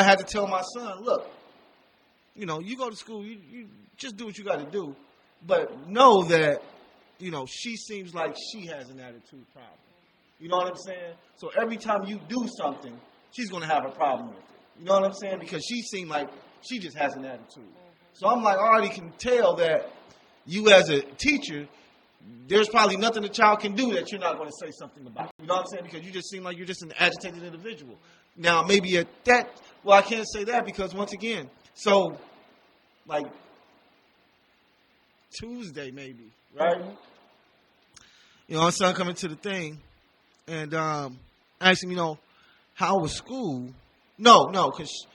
I had to tell my son, look, you go to school, you just do what you got to do, but know that, she seems like she has an attitude problem. You know what I'm saying? So every time you do something, she's going to have a problem with it. You know what I'm saying? Because she seemed like she just has an attitude. So I'm like, I already can tell that you as a teacher, there's probably nothing the child can do that you're not going to say something about. You know what I'm saying? Because you just seem like you're just an agitated individual. Now, maybe at that, well, I can't say that because once again, so like Tuesday maybe, right? My son coming to the thing and asked him, how was school? No, because,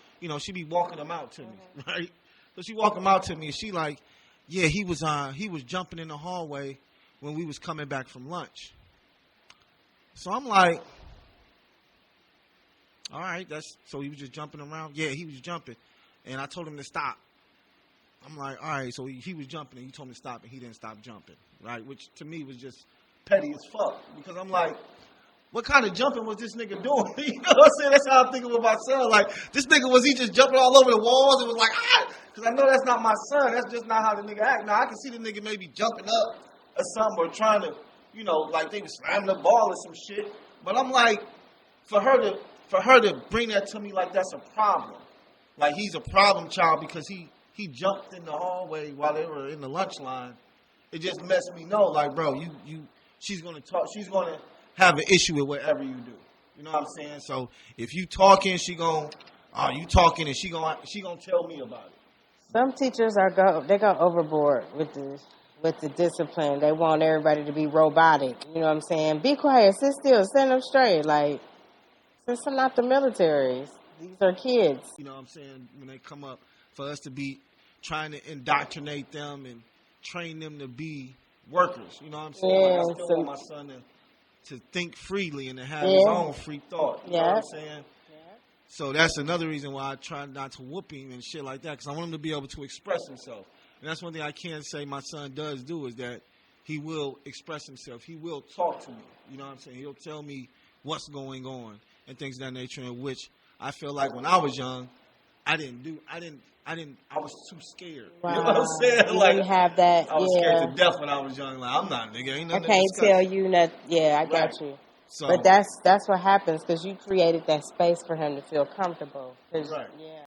she be walking him out to me, right? So she walked him out to me and she like, yeah, he was jumping in the hallway when we was coming back from lunch. So I'm like, all right, so he was just jumping around? Yeah, he was jumping. And I told him to stop. I'm like, all right, so he was jumping and you told him to stop and he didn't stop jumping, right? Which to me was just petty as fuck because I'm like, what kind of jumping was this nigga doing? You know what I'm saying? That's how I'm thinking with my son. Like, this nigga, was he just jumping all over the walls and was like, ah? Because I know that's not my son. That's just not how the nigga act. Now, I can see the nigga maybe jumping up or something or trying to, like they was slamming the ball or some shit. But I'm like, for her to bring that to me like that's a problem. Like, he's a problem child because he jumped in the hallway while they were in the lunch line. It just lets me know, like, bro, she's going to have an issue with whatever you do. You know what I'm saying? So if you talking, you talking and she gonna tell me about it. Some teachers they go overboard with the discipline. They want everybody to be robotic. You know what I'm saying? Be quiet, sit still, stand up straight. Like, since I'm not the military, these are kids. You know what I'm saying? When they come up, for us to be trying to indoctrinate them and train them to be workers. You know what I'm saying? Yeah, like I still want my son to think freely and to have his own free thought. You know what I'm saying? Yeah. So that's another reason why I try not to whoop him and shit like that, because I want him to be able to express himself. And that's one thing I can say my son does do is that he will express himself. He will talk to me. You know what I'm saying? He'll tell me what's going on and things of that nature, in which I feel like when I was young, I was too scared. Wow. You know what I'm saying? You like, didn't have that. I was scared to death when I was young. Like, I'm not, nigga. Ain't nothing I can't tell you that. Yeah, I right. got you. So, but that's what happens because you created that space for him to feel comfortable. Right. Yeah.